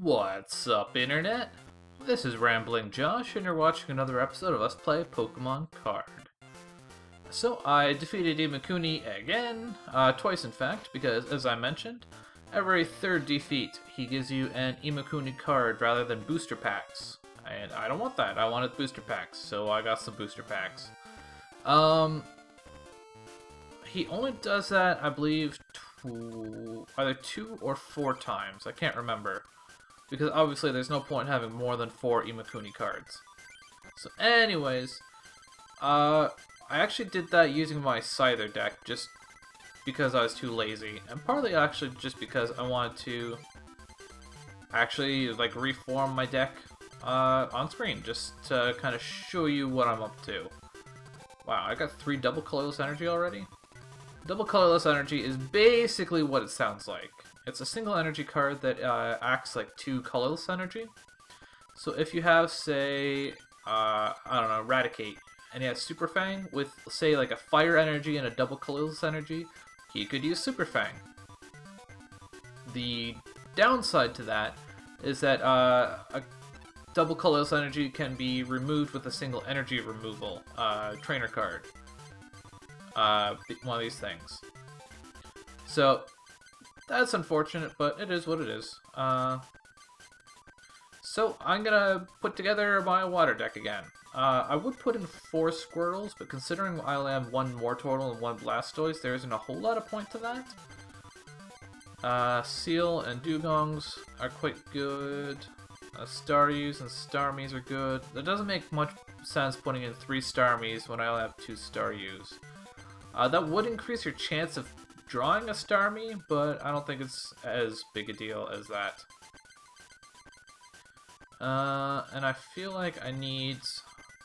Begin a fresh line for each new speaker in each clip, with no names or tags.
What's up, Internet? This is Rambling Josh, and you're watching another episode of Us Play Pokemon Card. So, I defeated Imakuni again, twice in fact, because, as I mentioned, every third defeat, he gives you an Imakuni card rather than booster packs. And I don't want that, I wanted booster packs, so I got some booster packs. He only does that, I believe, either 2 or 4 times, I can't remember. Because obviously there's no point in having more than 4 Imakuni cards. So anyways, I actually did that using my Scyther deck just because I was too lazy. And partly actually just because I wanted to actually like reform my deck on screen. Just to kind of show you what I'm up to. Wow, I got 3 double colorless energy already? Double colorless energy is basically what it sounds like. It's a single energy card that acts like 2 colorless energy. So if you have, say, I don't know, Raticate, and he has Super Fang with, say, like a fire energy and a double colorless energy, he could use Super Fang. The downside to that is that a double colorless energy can be removed with a single energy removal trainer card. One of these things. So that's unfortunate, but it is what it is. So I'm gonna put together my water deck again. I would put in 4 Squirtles, but considering I only have 1 Mortortle and 1 Blastoise, there isn't a whole lot of point to that. Seal and Dugongs are quite good. Staryus and Starmies are good. That doesn't make much sense putting in 3 Starmies when I only have 2 Staryus. That would increase your chance of drawing a Starmie, but I don't think it's as big a deal as that. And I feel like I need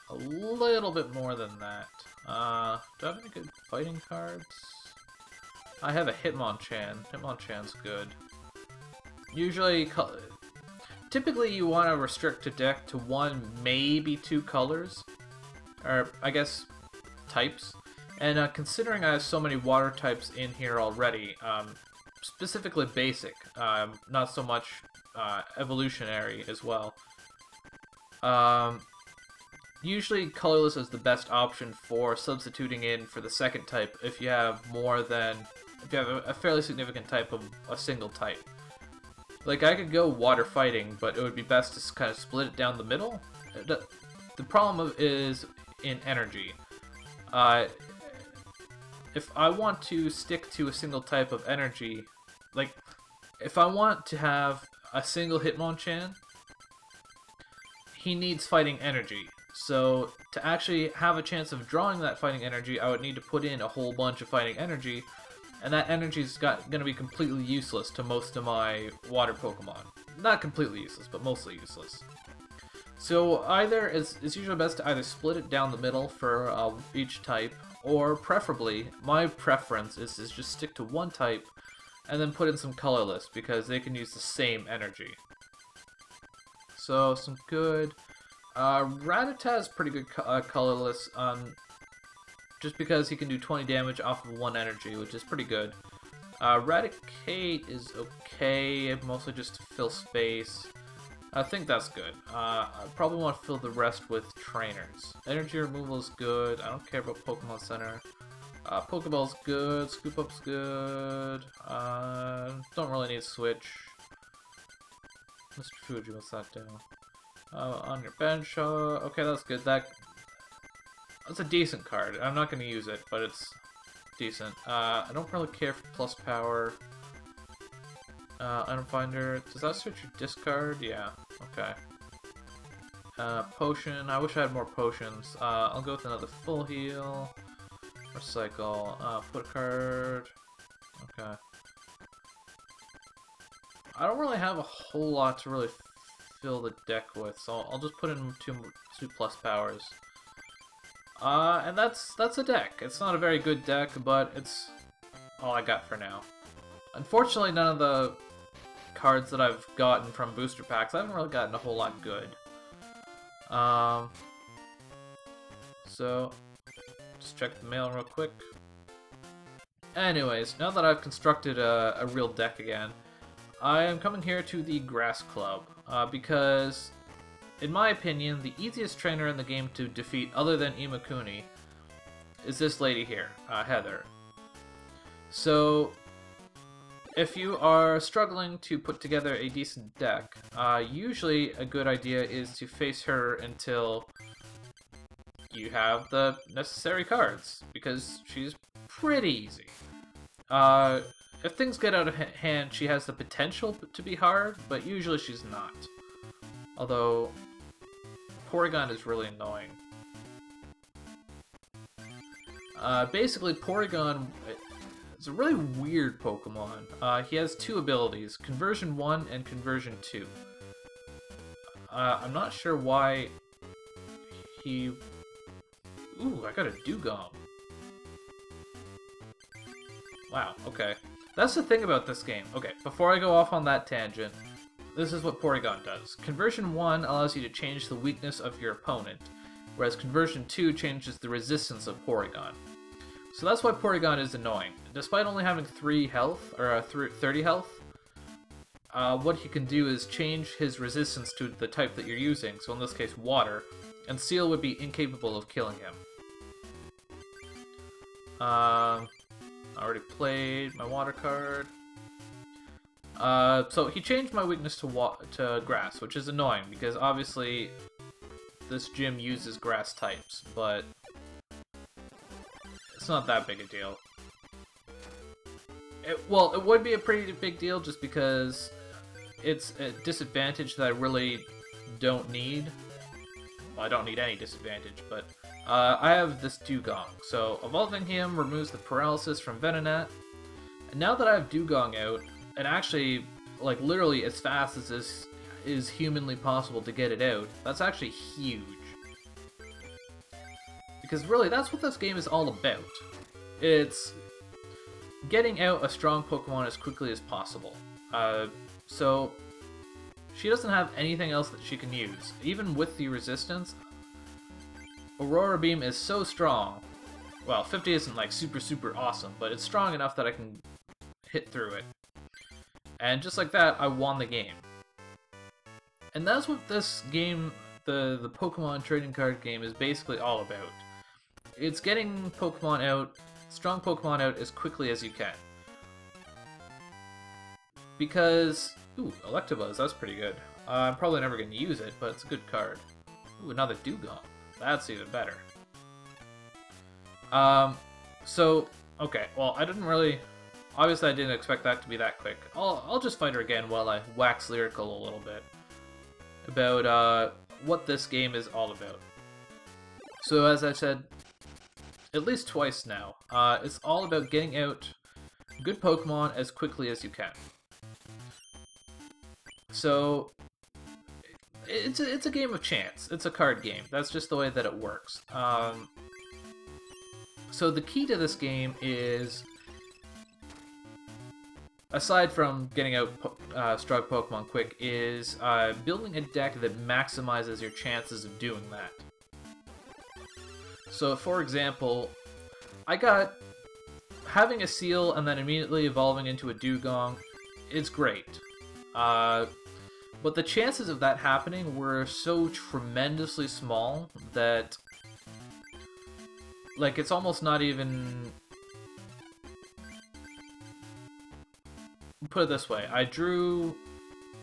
a little bit more than that. Do I have any good fighting cards? I have a Hitmonchan. Hitmonchan's good. Usually, typically you want to restrict a deck to 1, maybe 2 colors. Or, I guess, types. And considering I have so many water types in here already, specifically basic, not so much evolutionary as well, usually colorless is the best option for substituting in for the second type if you have a fairly significant type of a single type. Like, I could go water fighting, but it would be best to kind of split it down the middle. The problem is in energy. If I want to stick to a single type of energy, like, if I want to have a single Hitmonchan, he needs fighting energy. So, to actually have a chance of drawing that fighting energy, I would need to put in a whole bunch of fighting energy, and that energy's going to be completely useless to most of my water Pokemon. Not completely useless, but mostly useless. So, it's usually best to either split it down the middle for each type, or preferably, my preference is to just stick to 1 type and then put in some colorless because they can use the same energy. So some good. Rattata is pretty good colorless, just because he can do 20 damage off of 1 energy, which is pretty good. Raticate is okay, mostly just to fill space. I think that's good. I probably want to fill the rest with trainers. Energy removal is good. I don't care about Pokemon Center. Pokeball's good. Scoop Up's good. Don't really need Switch. Mr. Fuji, what's that do? On your bench. Okay, that's good. That's a decent card. I'm not going to use it, but it's decent. I don't really care for plus power. Item Finder, does that switch your discard? Yeah, okay. Potion, I wish I had more potions. I'll go with another full heal. Recycle, put a card. Okay. I don't really have a whole lot to really fill the deck with, so I'll just put in two plus powers. And that's a deck. It's not a very good deck, but it's all I got for now. Unfortunately, none of the cards that I've gotten from booster packs, I haven't really gotten a whole lot good. So, just check the mail real quick. Anyways, now that I've constructed a real deck again, I am coming here to the Grass Club, because, in my opinion, the easiest trainer in the game to defeat other than Imakuni is this lady here, Heather. So, if you are struggling to put together a decent deck, usually a good idea is to face her until you have the necessary cards, because she's pretty easy. If things get out of hand, she has the potential to be hard, but usually she's not. Although, Porygon is really annoying. Basically, Porygon is a really weird Pokemon. He has two abilities, Conversion 1 and Conversion 2. I'm not sure why he... Ooh, I got a Dewgong. Wow, okay. That's the thing about this game. Okay, before I go off on that tangent, this is what Porygon does. Conversion 1 allows you to change the weakness of your opponent, whereas Conversion 2 changes the resistance of Porygon. So that's why Porygon is annoying. Despite only having 3 health, or 30 health, what he can do is change his resistance to the type that you're using, so in this case water, and Seel would be incapable of killing him. I already played my water card. So he changed my weakness to grass, which is annoying, because obviously this gym uses grass types, but it's not that big a deal. Well, it would be a pretty big deal just because it's a disadvantage that I really don't need. Well, I don't need any disadvantage, but I have this Dewgong, so evolving him removes the paralysis from Venonat. And now that I have Dewgong out, and actually, like, literally as fast as this is humanly possible to get it out, that's actually huge. Because really, that's what this game is all about. It's getting out a strong Pokemon as quickly as possible. So, she doesn't have anything else that she can use. Even with the resistance, Aurora Beam is so strong. Well, 50 isn't like super awesome, but it's strong enough that I can hit through it. And just like that, I won the game. And that's what this game, the Pokemon trading card game, is basically all about. It's getting Pokemon out, strong Pokemon out as quickly as you can. Because, ooh, Electabuzz, that's pretty good. I'm probably never going to use it, but it's a good card. Ooh, another Dewgong. That's even better. So, okay, well, I didn't really... Obviously, I didn't expect that to be that quick. I'll just fight her again while I wax lyrical a little bit about what this game is all about. So, as I said, at least twice now, it's all about getting out good Pokemon as quickly as you can. So, it's a game of chance. It's a card game. That's just the way that it works. So the key to this game is, aside from getting out strong Pokemon quick, is building a deck that maximizes your chances of doing that. So, for example, having a Seel and then immediately evolving into a Dewgong is great. But the chances of that happening were so tremendously small that, like, it's almost not even... Put it this way, I drew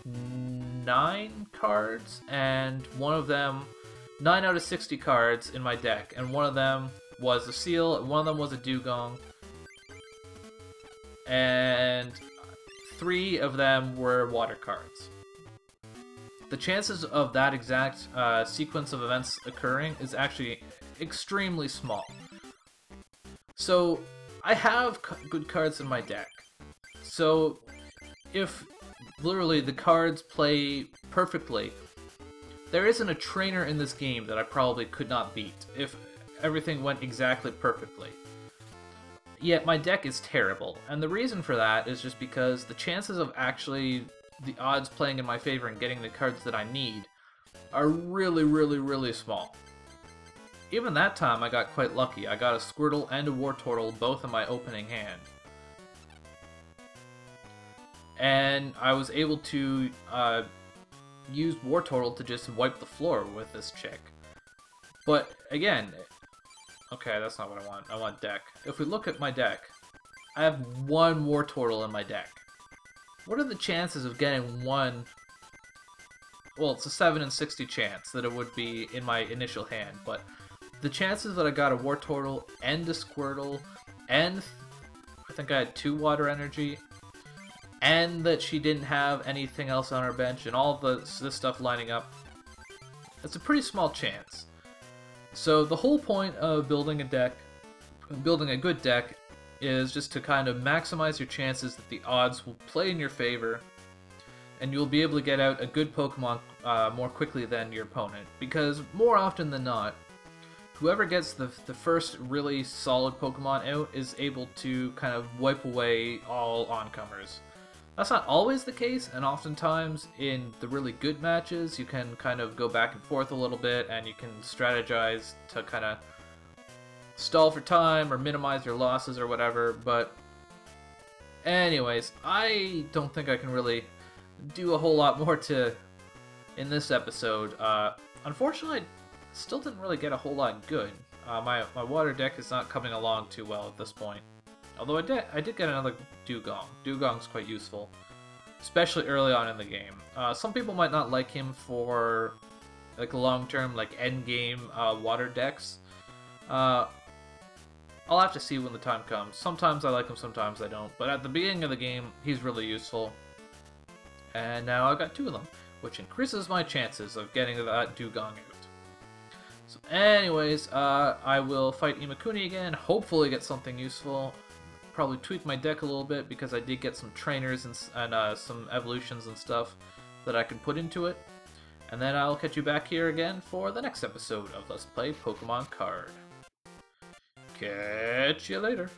9 cards, and one of them, 9 out of 60 cards in my deck, and one of them was a Seel, and one of them was a Dewgong, and 3 of them were water cards. The chances of that exact sequence of events occurring is actually extremely small. So, I have good cards in my deck. So, if literally the cards play perfectly, there isn't a trainer in this game that I probably could not beat if everything went exactly perfectly. Yet my deck is terrible, and the reason for that is just because the chances of actually the odds playing in my favor and getting the cards that I need are really small. Even that time I got quite lucky. I got a Squirtle and a Wartortle both in my opening hand. and I was able to use Wartortle to just wipe the floor with this chick. But again, okay, that's not what I want. I want deck. If we look at my deck, I have one Wartortle in my deck. What are the chances of getting one? Well, it's a 7 in 60 chance that it would be in my initial hand, but the chances that I got a Wartortle and a Squirtle, and I think I had 2 Water Energy, and that she didn't have anything else on her bench, and all this stuff lining up, it's a pretty small chance. So the whole point of building a deck, building a good deck, is just to kind of maximize your chances that the odds will play in your favor, and you'll be able to get out a good Pokemon more quickly than your opponent. Because more often than not, whoever gets the first really solid Pokemon out is able to kind of wipe away all oncomers. That's not always the case, and oftentimes in the really good matches, you can kind of go back and forth a little bit, and you can strategize to kind of stall for time or minimize your losses or whatever. But anyways, I don't think I can really do a whole lot more in this episode. Unfortunately, I still didn't really get a whole lot good. My water deck is not coming along too well at this point. Although I did get another Dewgong. Dewgong's quite useful, especially early on in the game. Some people might not like him for like long-term, like end-game water decks. I'll have to see when the time comes. Sometimes I like him, sometimes I don't. But at the beginning of the game, he's really useful. And now I've got 2 of them, which increases my chances of getting that Dewgong out. So anyways, I will fight Imakuni again, hopefully get something useful. Probably tweak my deck a little bit because I did get some trainers and some evolutions and stuff that I can put into it. And then I'll catch you back here again for the next episode of Let's Play Pokemon Card. Catch you later.